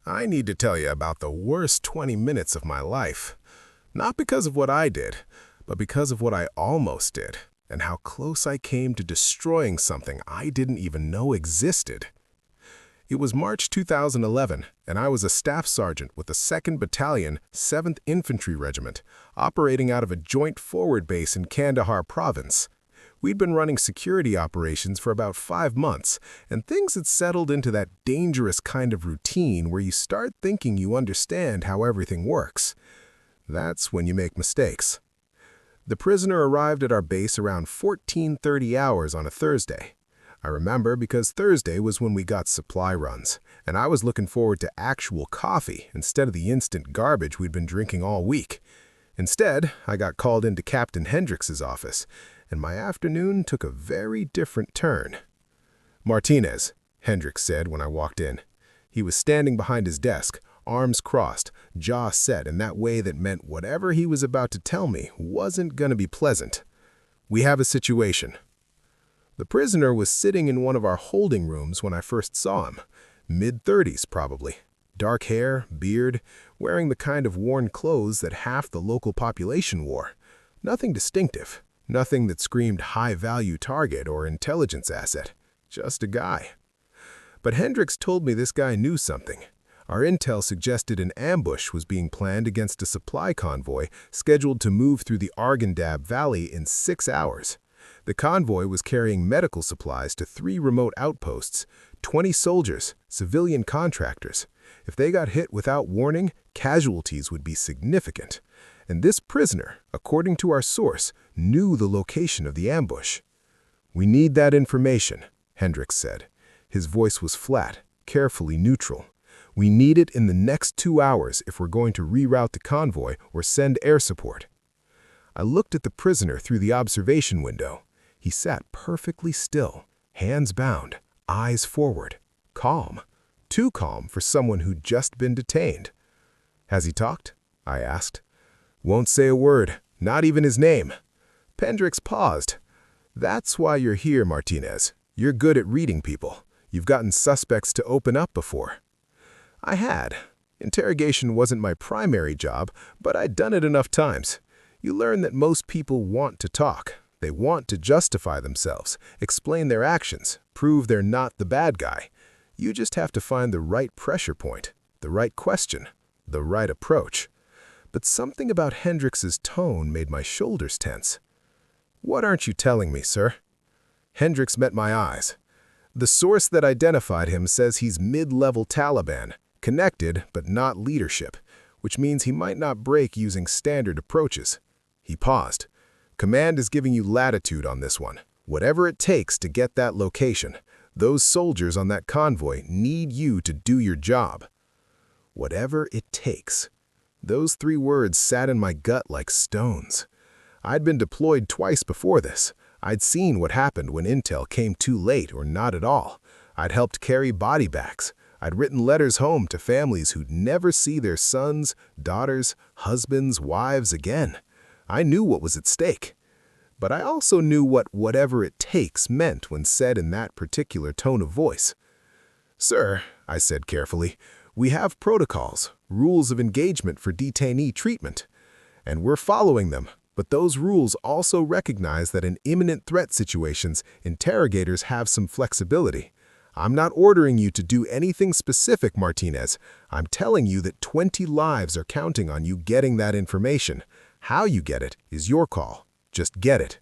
I need to tell you about the worst 20 minutes of my life. Not because of what I did, but because of what I almost did, and how close I came to destroying something I didn't even know existed. It was March 2011, and I was a staff sergeant with the 2nd Battalion, 7th Infantry Regiment, operating out of a joint forward base in Kandahar Province. We'd been running security operations for about 5 months, and things had settled into that dangerous kind of routine where you start thinking you understand how everything works. That's when you make mistakes. The prisoner arrived at our base around 14:30 hours on a Thursday. I remember because Thursday was when we got supply runs, and I was looking forward to actual coffee instead of the instant garbage we'd been drinking all week. Instead, I got called into Captain Hendrix's office, and my afternoon took a very different turn. "Martinez," Hendrix said when I walked in. He was standing behind his desk, arms crossed, jaw set in that way that meant whatever he was about to tell me wasn't going to be pleasant. "We have a situation." The prisoner was sitting in one of our holding rooms when I first saw him, mid-30s probably. Dark hair, beard, wearing the kind of worn clothes that half the local population wore. Nothing distinctive, nothing that screamed high-value target or intelligence asset. Just a guy. But Hendrix told me this guy knew something. Our intel suggested an ambush was being planned against a supply convoy scheduled to move through the Arghandab Valley in 6 hours. The convoy was carrying medical supplies to 3 remote outposts, 20 soldiers, civilian contractors. If they got hit without warning, casualties would be significant. And this prisoner, according to our source, knew the location of the ambush. "We need that information," Hendrix said. His voice was flat, carefully neutral. "We need it in the next 2 hours if we're going to reroute the convoy or send air support." I looked at the prisoner through the observation window. He sat perfectly still, hands bound, eyes forward, calm. Too calm for someone who'd just been detained. "Has he talked?" I asked. "Won't say a word, not even his name." Hendrix paused. "That's why you're here, Martinez. You're good at reading people. You've gotten suspects to open up before." I had. Interrogation wasn't my primary job, but I'd done it enough times. You learn that most people want to talk. They want to justify themselves, explain their actions, prove they're not the bad guy. You just have to find the right pressure point, the right question, the right approach. But something about Hendrix's tone made my shoulders tense. "What aren't you telling me, sir?" Hendrix met my eyes. "The source that identified him says he's mid-level Taliban, connected but not leadership, which means he might not break using standard approaches." He paused. "Command is giving you latitude on this one. Whatever it takes to get that location. Those soldiers on that convoy need you to do your job." Whatever it takes. Those 3 words sat in my gut like stones. I'd been deployed twice before this. I'd seen what happened when intel came too late or not at all. I'd helped carry body bags. I'd written letters home to families who'd never see their sons, daughters, husbands, wives again. I knew what was at stake. But I also knew what "whatever it takes" meant when said in that particular tone of voice. "Sir," I said carefully, "we have protocols, rules of engagement for detainee treatment. And we're following them, but those rules also recognize that in imminent threat situations, interrogators have some flexibility. I'm not ordering you to do anything specific, Martinez. I'm telling you that 20 lives are counting on you getting that information. How you get it is your call. Just get it."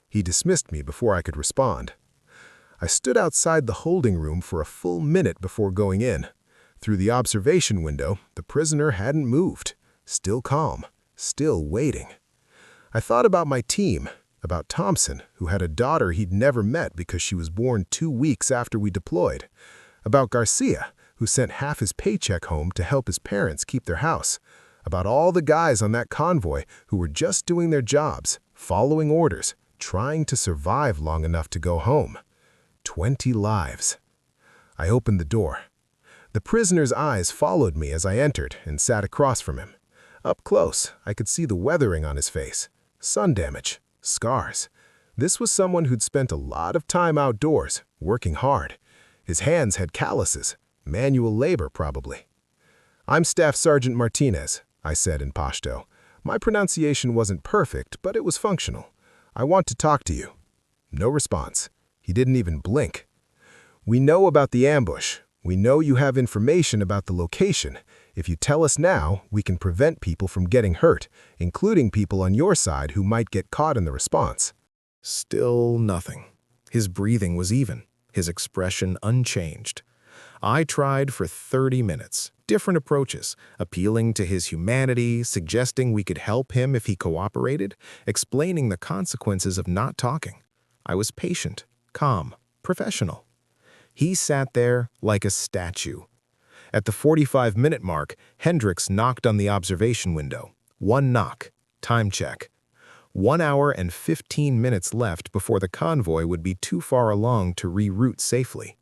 He dismissed me before I could respond. I stood outside the holding room for a full minute before going in. Through the observation window, the prisoner hadn't moved. Still calm, still waiting. I thought about my team, about Thompson, who had a daughter he'd never met because she was born 2 weeks after we deployed. About Garcia, who sent half his paycheck home to help his parents keep their house. About all the guys on that convoy who were just doing their jobs, following orders, trying to survive long enough to go home. 20 lives. I opened the door. The prisoner's eyes followed me as I entered and sat across from him. Up close, I could see the weathering on his face. Sun damage, scars. This was someone who'd spent a lot of time outdoors, working hard. His hands had calluses, manual labor probably. "I'm Staff Sergeant Martinez," I said in Pashto. My pronunciation wasn't perfect, but it was functional. "I want to talk to you." No response. He didn't even blink. "We know about the ambush. We know you have information about the location. If you tell us now, we can prevent people from getting hurt, including people on your side who might get caught in the response." Still nothing. His breathing was even, his expression unchanged. I tried for 30 minutes, different approaches, appealing to his humanity, suggesting we could help him if he cooperated, explaining the consequences of not talking. I was patient, calm, professional. He sat there like a statue. At the 45-minute mark, Hendricks knocked on the observation window. One knock. Time check. 1 hour and 15 minutes left before the convoy would be too far along to reroute safely.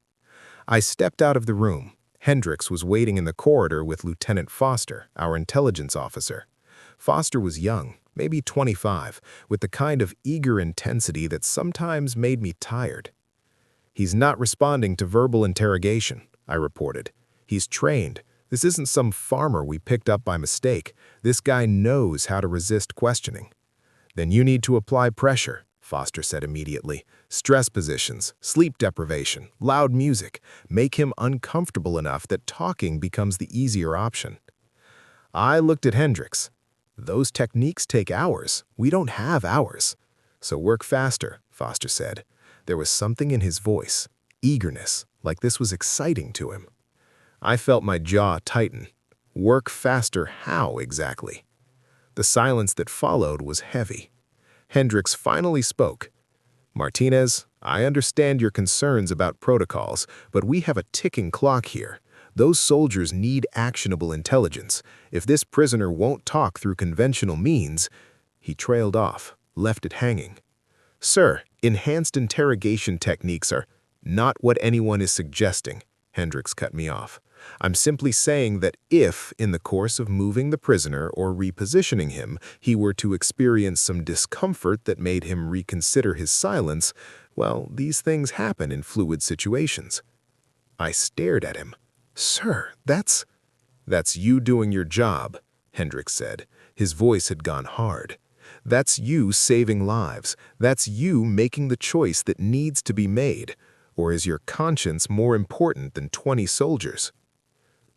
I stepped out of the room. Hendricks was waiting in the corridor with Lieutenant Foster, our intelligence officer. Foster was young, maybe 25, with the kind of eager intensity that sometimes made me tired. "He's not responding to verbal interrogation," I reported. "He's trained. This isn't some farmer we picked up by mistake. This guy knows how to resist questioning." "Then you need to apply pressure," Foster said immediately. "Stress positions, sleep deprivation, loud music. Make him uncomfortable enough that talking becomes the easier option." I looked at Hendricks. "Those techniques take hours. We don't have hours." "So work faster," Foster said. There was something in his voice, eagerness, like this was exciting to him. I felt my jaw tighten. Work faster how exactly? The silence that followed was heavy. Hendricks finally spoke. "Martinez, I understand your concerns about protocols, but we have a ticking clock here. Those soldiers need actionable intelligence. If this prisoner won't talk through conventional means—" He trailed off, left it hanging. "Sir, enhanced interrogation techniques are not what anyone is suggesting," Hendricks cut me off. "I'm simply saying that if, in the course of moving the prisoner or repositioning him, he were to experience some discomfort that made him reconsider his silence, well, these things happen in fluid situations." I stared at him. "Sir, that's you doing your job," Hendricks said. His voice had gone hard. "That's you saving lives. That's you making the choice that needs to be made. Or is your conscience more important than 20 soldiers?"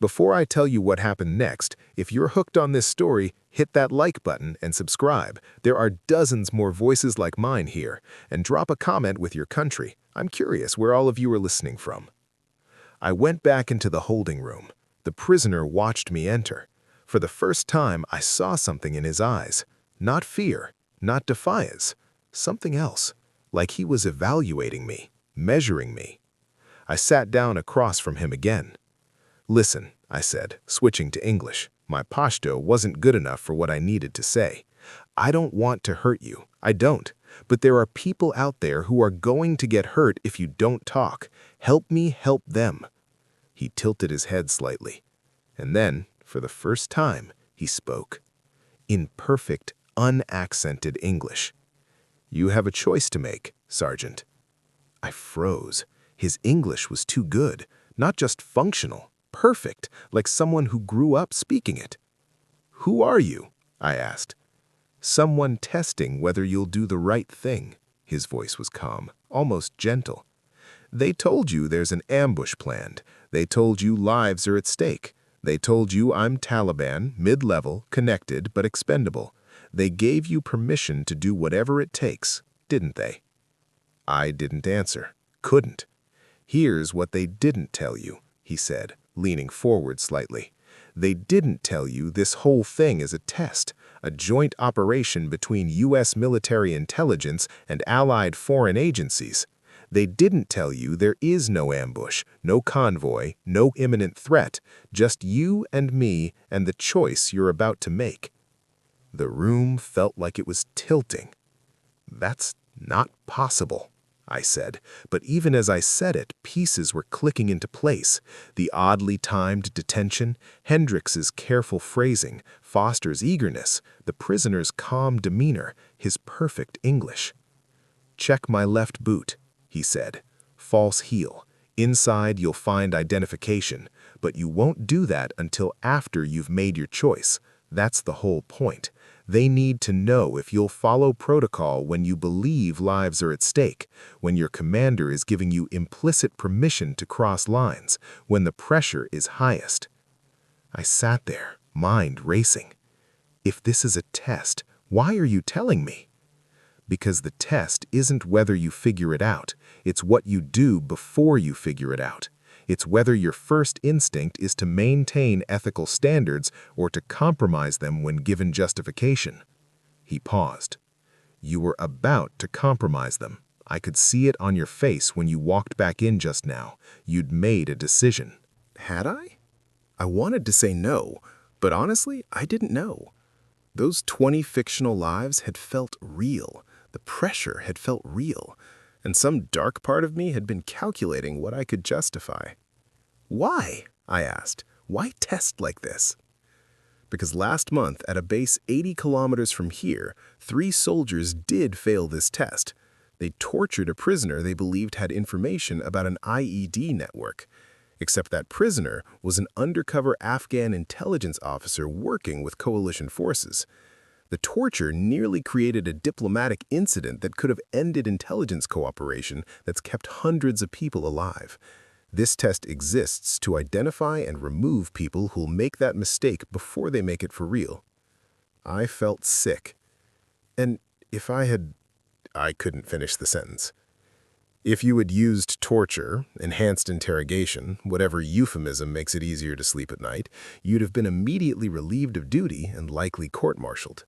Before I tell you what happened next, if you're hooked on this story, hit that like button and subscribe. There are dozens more voices like mine here. And drop a comment with your country. I'm curious where all of you are listening from. I went back into the holding room. The prisoner watched me enter. For the first time, I saw something in his eyes. Not fear, not defiance. Something else. Like he was evaluating me, measuring me. I sat down across from him again. "Listen," I said, switching to English. My Pashto wasn't good enough for what I needed to say. "I don't want to hurt you. I don't. But there are people out there who are going to get hurt if you don't talk. Help me help them." He tilted his head slightly. And then, for the first time, he spoke. In perfect, unaccented English. "You have a choice to make, Sergeant." I froze. His English was too good. Not just functional. Perfect, like someone who grew up speaking it. "Who are you?" I asked. "Someone testing whether you'll do the right thing." His voice was calm, almost gentle. "They told you there's an ambush planned. They told you lives are at stake. They told you I'm Taliban, mid-level, connected, but expendable. They gave you permission to do whatever it takes, didn't they?" I didn't answer. Couldn't. "Here's what they didn't tell you," he said, leaning forward slightly. "They didn't tell you this whole thing is a test, a joint operation between U.S. military intelligence and allied foreign agencies. They didn't tell you there is no ambush, no convoy, no imminent threat, just you and me and the choice you're about to make." The room felt like it was tilting. "That's not possible," I said, but even as I said it, pieces were clicking into place. The oddly timed detention, Hendricks's careful phrasing, Foster's eagerness, the prisoner's calm demeanor, his perfect English. "Check my left boot," he said. "False heel. Inside, you'll find identification, but you won't do that until after you've made your choice. That's the whole point. They need to know if you'll follow protocol when you believe lives are at stake, when your commander is giving you implicit permission to cross lines, when the pressure is highest. I sat there, mind racing. If this is a test, why are you telling me? Because the test isn't whether you figure it out, it's what you do before you figure it out. It's whether your first instinct is to maintain ethical standards or to compromise them when given justification. He paused. You were about to compromise them. I could see it on your face when you walked back in just now. You'd made a decision. Had I? I wanted to say no, but honestly, I didn't know. Those 20 fictional lives had felt real. The pressure had felt real, and some dark part of me had been calculating what I could justify. Why? I asked. Why test like this? Because last month, at a base 80 kilometers from here, 3 soldiers did fail this test. They tortured a prisoner they believed had information about an IED network. Except that prisoner was an undercover Afghan intelligence officer working with coalition forces. The torture nearly created a diplomatic incident that could have ended intelligence cooperation that's kept hundreds of people alive. This test exists to identify and remove people who'll make that mistake before they make it for real. I felt sick. And if I couldn't finish the sentence. If you had used torture, enhanced interrogation, whatever euphemism makes it easier to sleep at night, you'd have been immediately relieved of duty and likely court-martialed.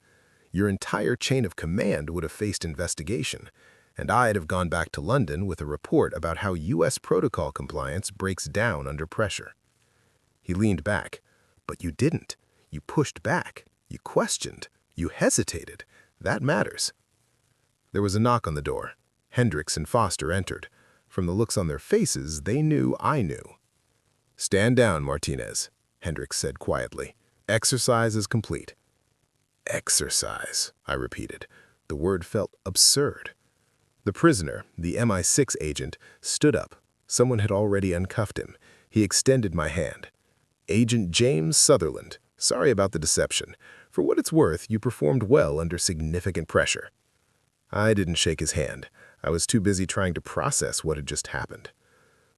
Your entire chain of command would have faced investigation, and I'd have gone back to London with a report about how U.S. protocol compliance breaks down under pressure. He leaned back. But you didn't. You pushed back. You questioned. You hesitated. That matters. There was a knock on the door. Hendricks and Foster entered. From the looks on their faces, they knew I knew. "Stand down, Martinez," Hendricks said quietly. "Exercise is complete." "Exercise," I repeated. The word felt absurd. The prisoner, the MI6 agent, stood up. Someone had already uncuffed him. He extended my hand. "Agent James Sutherland, sorry about the deception. For what it's worth, you performed well under significant pressure." I didn't shake his hand. I was too busy trying to process what had just happened.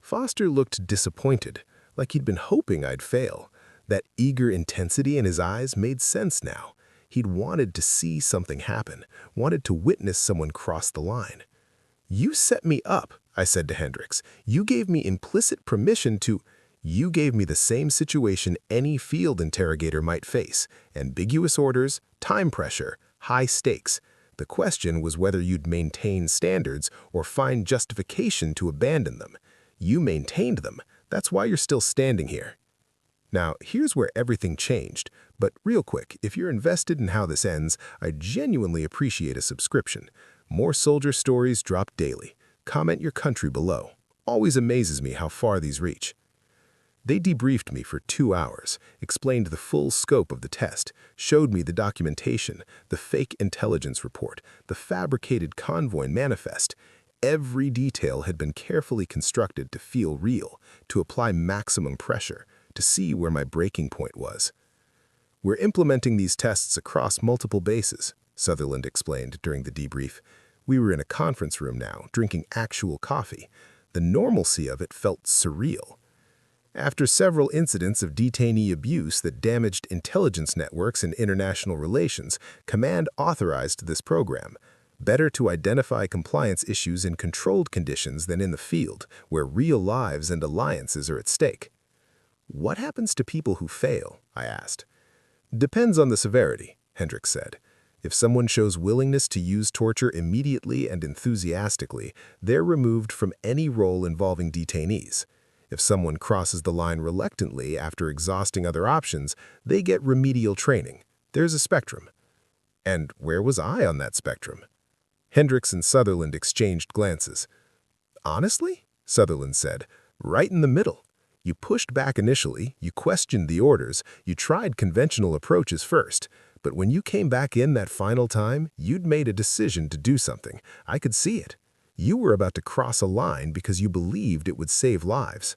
Foster looked disappointed, like he'd been hoping I'd fail. That eager intensity in his eyes made sense now. He'd wanted to see something happen, wanted to witness someone cross the line. "You set me up," I said to Hendricks. "You gave me implicit permission to—" "You gave me the same situation any field interrogator might face. Ambiguous orders, time pressure, high stakes. The question was whether you'd maintain standards or find justification to abandon them. You maintained them. That's why you're still standing here." Now, here's where everything changed. But real quick, if you're invested in how this ends, I genuinely appreciate a subscription. More soldier stories drop daily. Comment your country below. Always amazes me how far these reach. They debriefed me for 2 hours, explained the full scope of the test, showed me the documentation, the fake intelligence report, the fabricated convoy manifest. Every detail had been carefully constructed to feel real, to apply maximum pressure, to see where my breaking point was. "We're implementing these tests across multiple bases," Sutherland explained during the debrief. We were in a conference room now, drinking actual coffee. The normalcy of it felt surreal. After several incidents of detainee abuse that damaged intelligence networks and international relations, Command authorized this program. Better to identify compliance issues in controlled conditions than in the field, where real lives and alliances are at stake. "What happens to people who fail?" I asked. "Depends on the severity," Hendricks said. "If someone shows willingness to use torture immediately and enthusiastically, they're removed from any role involving detainees. If someone crosses the line reluctantly after exhausting other options, they get remedial training. There's a spectrum." And where was I on that spectrum? Hendricks and Sutherland exchanged glances. "Honestly," Sutherland said, "right in the middle. You pushed back initially, you questioned the orders, you tried conventional approaches first. But when you came back in that final time, you'd made a decision to do something. I could see it. You were about to cross a line because you believed it would save lives.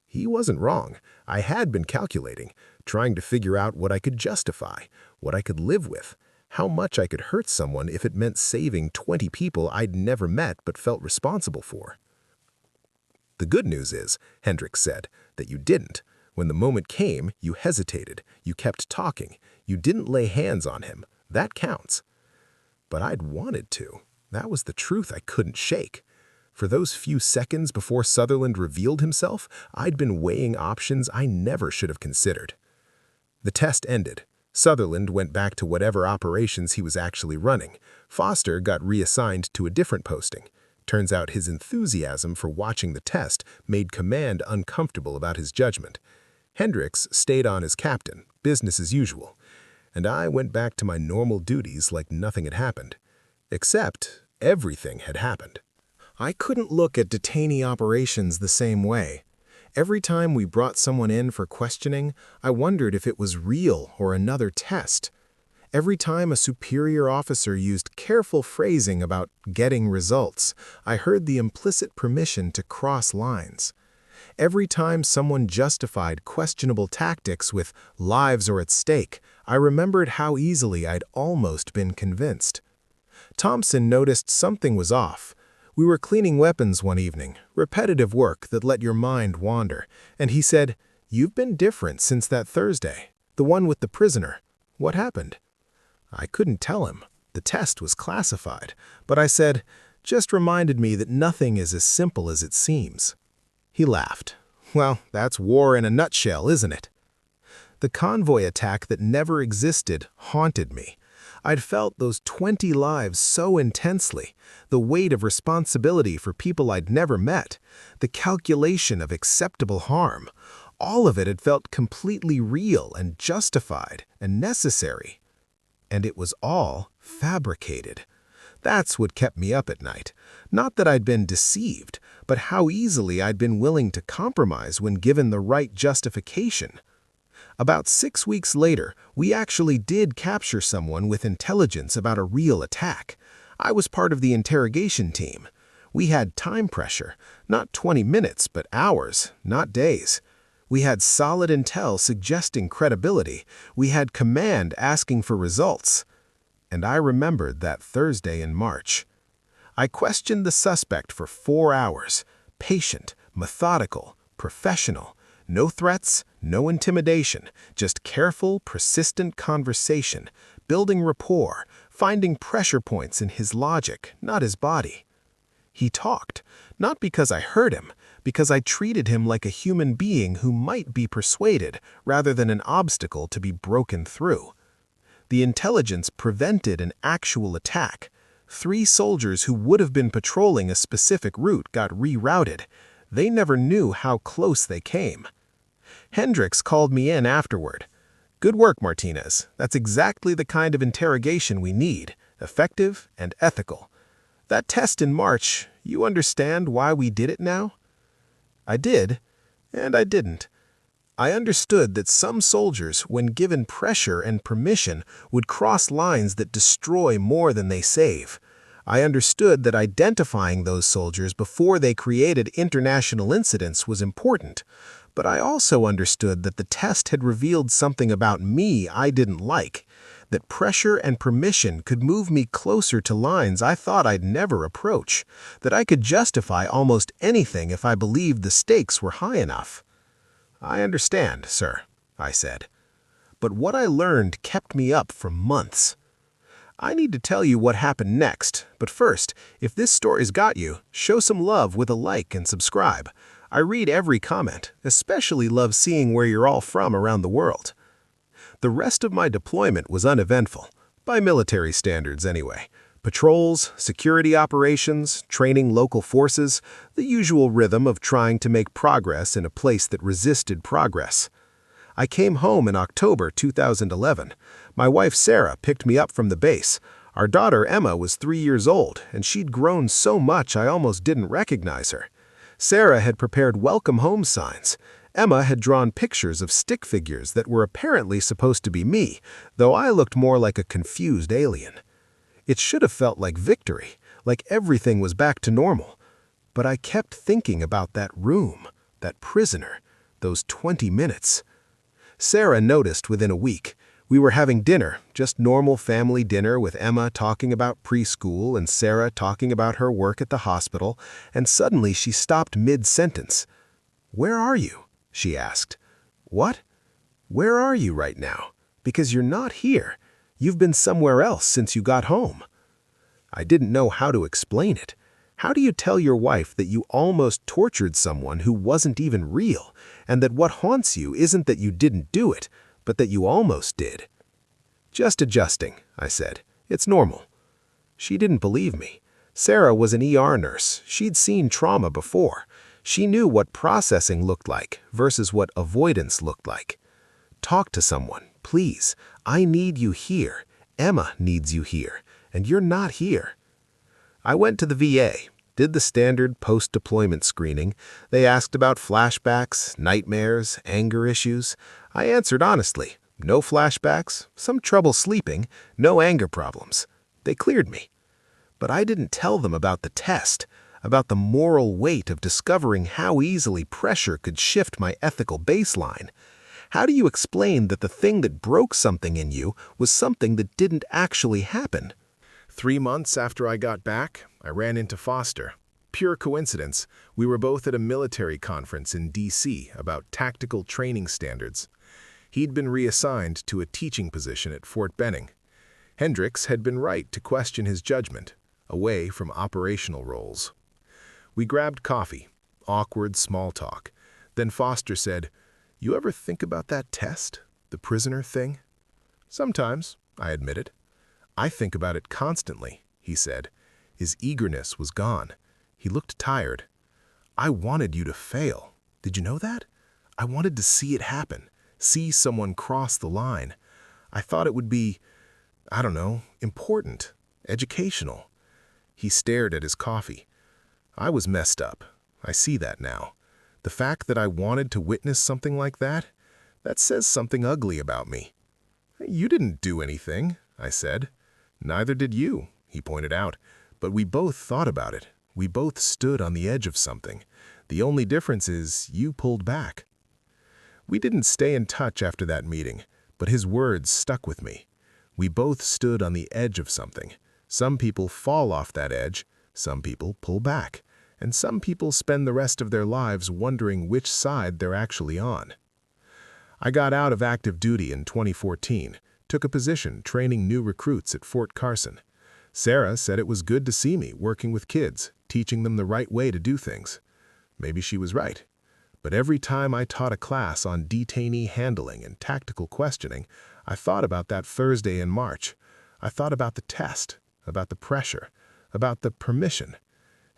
He wasn't wrong. I had been calculating, trying to figure out what I could justify, what I could live with, how much I could hurt someone if it meant saving 20 people I'd never met but felt responsible for. The good news is, Hendricks said, that you didn't. When the moment came, you hesitated, you kept talking, you didn't lay hands on him. That counts. But I'd wanted to. That was the truth I couldn't shake. For those few seconds before Sutherland revealed himself, I'd been weighing options I never should have considered. The test ended. Sutherland went back to whatever operations he was actually running. Foster got reassigned to a different posting. Turns out his enthusiasm for watching the test made Command uncomfortable about his judgment. Hendricks stayed on as captain, business as usual, and I went back to my normal duties like nothing had happened. Except everything had happened. I couldn't look at detainee operations the same way. Every time we brought someone in for questioning, I wondered if it was real or another test. Every time a superior officer used careful phrasing about getting results, I heard the implicit permission to cross lines. Every time someone justified questionable tactics with lives are at stake, I remembered how easily I'd almost been convinced. Thompson noticed something was off. We were cleaning weapons one evening, repetitive work that let your mind wander, and he said, "You've been different since that Thursday, the one with the prisoner. What happened?" I couldn't tell him. The test was classified, but I said, "Just reminded me that nothing is as simple as it seems." He laughed. "Well, that's war in a nutshell, isn't it?" The convoy attack that never existed haunted me. I'd felt those 20 lives so intensely, the weight of responsibility for people I'd never met, the calculation of acceptable harm. All of it had felt completely real and justified and necessary. And it was all fabricated. That's what kept me up at night. Not that I'd been deceived, but how easily I'd been willing to compromise when given the right justification. About 6 weeks later, we actually did capture someone with intelligence about a real attack. I was part of the interrogation team. We had time pressure, not 20 minutes, but hours, not days. We had solid intel suggesting credibility. We had command asking for results. And I remembered that Thursday in March. I questioned the suspect for 4 hours, patient, methodical, professional. No threats, no intimidation, just careful, persistent conversation, building rapport, finding pressure points in his logic, not his body. He talked, not because I heard him, because I treated him like a human being who might be persuaded rather than an obstacle to be broken through. The intelligence prevented an actual attack. 3 soldiers who would have been patrolling a specific route got rerouted. They never knew how close they came. Hendricks called me in afterward. "Good work, Martinez. That's exactly the kind of interrogation we need, effective and ethical. That test in March, you understand why we did it now?" I did, and I didn't. I understood that some soldiers, when given pressure and permission, would cross lines that destroy more than they save. I understood that identifying those soldiers before they created international incidents was important. But I also understood that the test had revealed something about me I didn't like, that pressure and permission could move me closer to lines I thought I'd never approach, that I could justify almost anything if I believed the stakes were high enough. "I understand, sir," I said. But what I learned kept me up for months. I need to tell you what happened next, but first, if this story's got you, show some love with a like and subscribe. I read every comment, especially love seeing where you're all from around the world. The rest of my deployment was uneventful, by military standards anyway. Patrols, security operations, training local forces, the usual rhythm of trying to make progress in a place that resisted progress. I came home in October 2011. My wife Sarah picked me up from the base. Our daughter Emma was 3 years old, and she'd grown so much I almost didn't recognize her. Sarah had prepared welcome home signs. Emma had drawn pictures of stick figures that were apparently supposed to be me, though I looked more like a confused alien. It should have felt like victory, like everything was back to normal. But I kept thinking about that room, that prisoner, those 20 minutes. Sarah noticed within a week. We were having dinner, just normal family dinner with Emma talking about preschool and Sarah talking about her work at the hospital, and suddenly she stopped mid-sentence. "Where are you?" she asked. "What? Where are you right now? Because you're not here. You've been somewhere else since you got home." I didn't know how to explain it. How do you tell your wife that you almost tortured someone who wasn't even real, and that what haunts you isn't that you didn't do it, but that you almost did? "Just adjusting," I said. "It's normal." She didn't believe me. Sarah was an ER nurse. She'd seen trauma before. She knew what processing looked like versus what avoidance looked like. "Talk to someone, please. I need you here. Emma needs you here, and you're not here." I went to the VA, did the standard post-deployment screening. They asked about flashbacks, nightmares, anger issues. I answered honestly. No flashbacks, some trouble sleeping, no anger problems. They cleared me. But I didn't tell them about the test, about the moral weight of discovering how easily pressure could shift my ethical baseline. How do you explain that the thing that broke something in you was something that didn't actually happen? 3 months after I got back, I ran into Foster. Pure coincidence, we were both at a military conference in D.C. about tactical training standards. He'd been reassigned to a teaching position at Fort Benning. Hendricks had been right to question his judgment, away from operational roles. We grabbed coffee, awkward small talk. Then Foster said, "You ever think about that test, the prisoner thing?" "Sometimes," I admitted. "I think about it constantly," he said. His eagerness was gone. He looked tired. "I wanted you to fail. Did you know that? I wanted to see it happen, see someone cross the line. I thought it would be, I don't know, important, educational." He stared at his coffee. "I was messed up. I see that now. The fact that I wanted to witness something like that, that says something ugly about me." "You didn't do anything," I said. "Neither did you," he pointed out. "But we both thought about it. We both stood on the edge of something. The only difference is you pulled back." We didn't stay in touch after that meeting, but his words stuck with me. We both stood on the edge of something. Some people fall off that edge, some people pull back, and some people spend the rest of their lives wondering which side they're actually on. I got out of active duty in 2014, took a position training new recruits at Fort Carson. Sarah said it was good to see me working with kids, teaching them the right way to do things. Maybe she was right. But every time I taught a class on detainee handling and tactical questioning, I thought about that Thursday in March. I thought about the test, about the pressure, about the permission.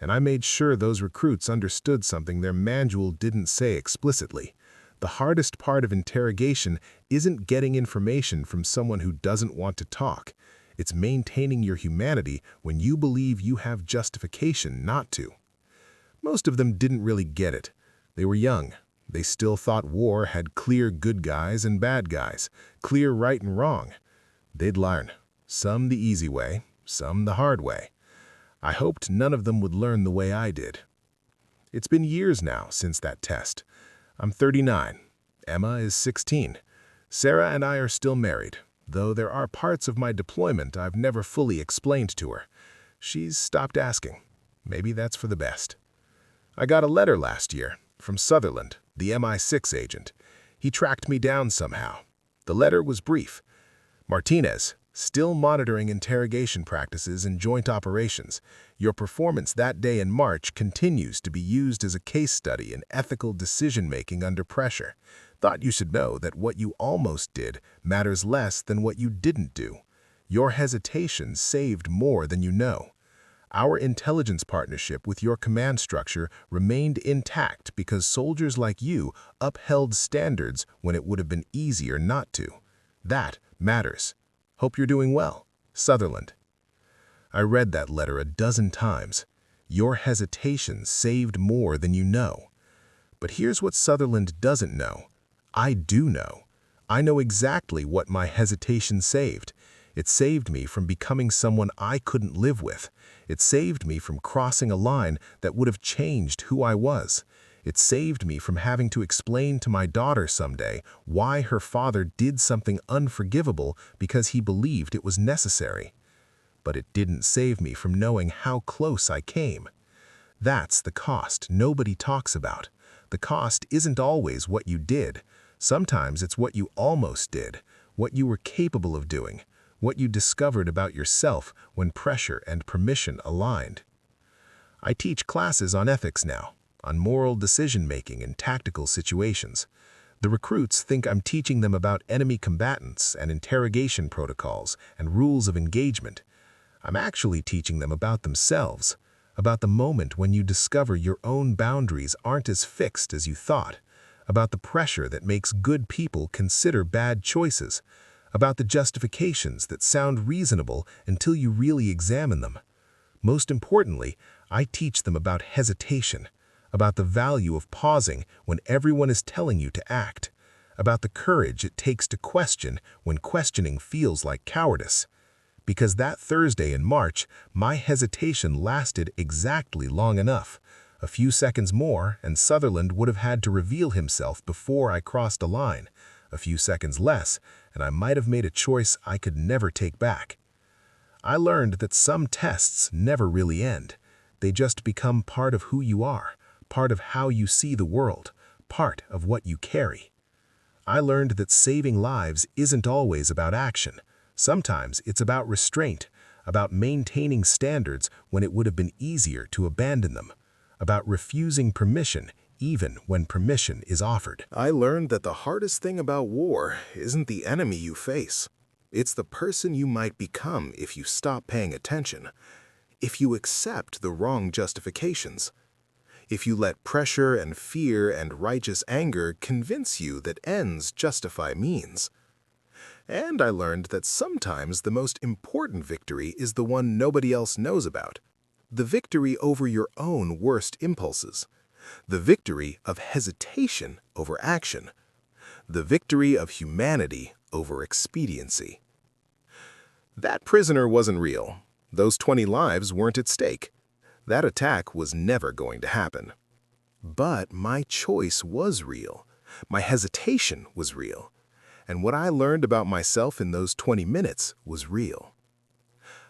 And I made sure those recruits understood something their manual didn't say explicitly. The hardest part of interrogation isn't getting information from someone who doesn't want to talk. It's maintaining your humanity when you believe you have justification not to. Most of them didn't really get it. They were young. They still thought war had clear good guys and bad guys, clear right and wrong. They'd learn, some the easy way, some the hard way. I hoped none of them would learn the way I did. It's been years now since that test. I'm 39. Emma is 16. Sarah and I are still married, though there are parts of my deployment I've never fully explained to her. She's stopped asking. Maybe that's for the best. I got a letter last year from Sutherland, the MI6 agent. He tracked me down somehow. The letter was brief. "Martinez, still monitoring interrogation practices and joint operations. Your performance that day in March continues to be used as a case study in ethical decision-making under pressure. Thought you should know that what you almost did matters less than what you didn't do. Your hesitation saved more than you know. Our intelligence partnership with your command structure remained intact because soldiers like you upheld standards when it would have been easier not to. That matters. Hope you're doing well. Sutherland." I read that letter a dozen times. Your hesitation saved more than you know. But here's what Sutherland doesn't know. I do know. I know exactly what my hesitation saved. It saved me from becoming someone I couldn't live with. It saved me from crossing a line that would have changed who I was. It saved me from having to explain to my daughter someday why her father did something unforgivable because he believed it was necessary. But it didn't save me from knowing how close I came. That's the cost nobody talks about. The cost isn't always what you did. Sometimes it's what you almost did, what you were capable of doing, what you discovered about yourself when pressure and permission aligned. I teach classes on ethics now, on moral decision-making in tactical situations. The recruits think I'm teaching them about enemy combatants and interrogation protocols and rules of engagement. I'm actually teaching them about themselves, about the moment when you discover your own boundaries aren't as fixed as you thought, about the pressure that makes good people consider bad choices, about the justifications that sound reasonable until you really examine them. Most importantly, I teach them about hesitation, about the value of pausing when everyone is telling you to act, about the courage it takes to question when questioning feels like cowardice. Because that Thursday in March, my hesitation lasted exactly long enough. A few seconds more, and Sutherland would have had to reveal himself before I crossed a line. A few seconds less, and I might have made a choice I could never take back. I learned that some tests never really end. They just become part of who you are, part of how you see the world, part of what you carry. I learned that saving lives isn't always about action. Sometimes it's about restraint, about maintaining standards when it would have been easier to abandon them, about refusing permission even when permission is offered. I learned that the hardest thing about war isn't the enemy you face. It's the person you might become if you stop paying attention, if you accept the wrong justifications, if you let pressure and fear and righteous anger convince you that ends justify means. And I learned that sometimes the most important victory is the one nobody else knows about, the victory over your own worst impulses, the victory of hesitation over action, the victory of humanity over expediency. That prisoner wasn't real. Those 20 lives weren't at stake. That attack was never going to happen. But my choice was real. My hesitation was real. And what I learned about myself in those 20 minutes was real.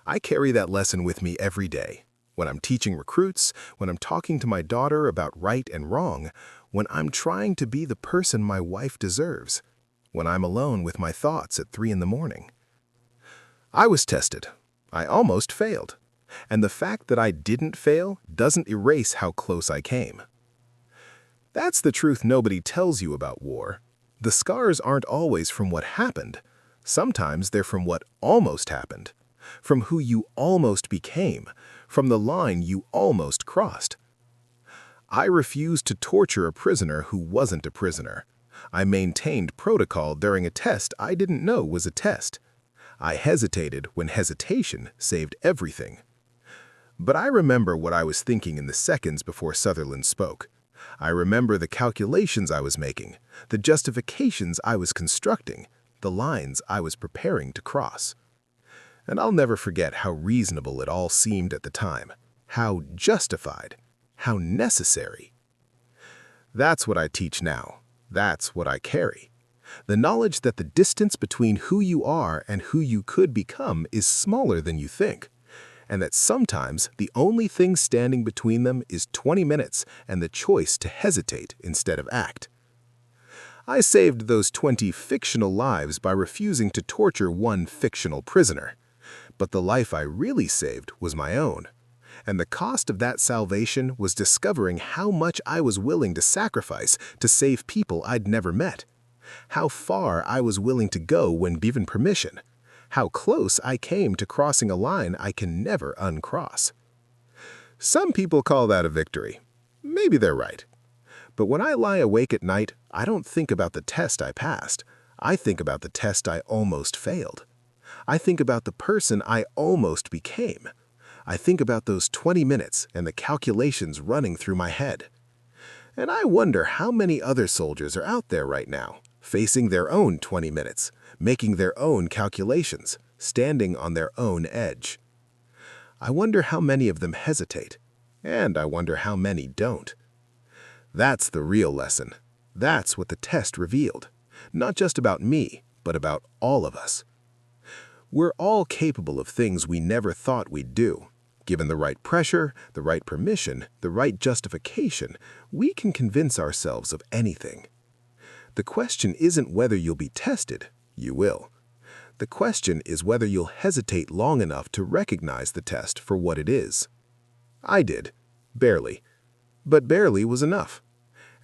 I carry that lesson with me every day. When I'm teaching recruits, when I'm talking to my daughter about right and wrong, when I'm trying to be the person my wife deserves, when I'm alone with my thoughts at 3 in the morning. I was tested. I almost failed. And the fact that I didn't fail doesn't erase how close I came. That's the truth nobody tells you about war. The scars aren't always from what happened. Sometimes they're from what almost happened, from who you almost became, from the line you almost crossed. I refused to torture a prisoner who wasn't a prisoner. I maintained protocol during a test I didn't know was a test. I hesitated when hesitation saved everything. But I remember what I was thinking in the seconds before Sutherland spoke. I remember the calculations I was making, the justifications I was constructing, the lines I was preparing to cross. And I'll never forget how reasonable it all seemed at the time, how justified, how necessary. That's what I teach now. That's what I carry. The knowledge that the distance between who you are and who you could become is smaller than you think, and that sometimes the only thing standing between them is 20 minutes and the choice to hesitate instead of act. I saved those 20 fictional lives by refusing to torture one fictional prisoner. But the life I really saved was my own. And the cost of that salvation was discovering how much I was willing to sacrifice to save people I'd never met. How far I was willing to go when given permission. How close I came to crossing a line I can never uncross. Some people call that a victory. Maybe they're right. But when I lie awake at night, I don't think about the test I passed. I think about the test I almost failed. I think about the person I almost became. I think about those 20 minutes and the calculations running through my head. And I wonder how many other soldiers are out there right now, facing their own 20 minutes, making their own calculations, standing on their own edge. I wonder how many of them hesitate, and I wonder how many don't. That's the real lesson. That's what the test revealed. Not just about me, but about all of us. We're all capable of things we never thought we'd do. Given the right pressure, the right permission, the right justification, we can convince ourselves of anything. The question isn't whether you'll be tested. You will. The question is whether you'll hesitate long enough to recognize the test for what it is. I did. Barely. But barely was enough.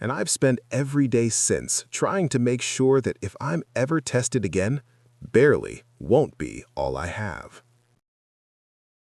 And I've spent every day since trying to make sure that if I'm ever tested again, barely won't be all I have.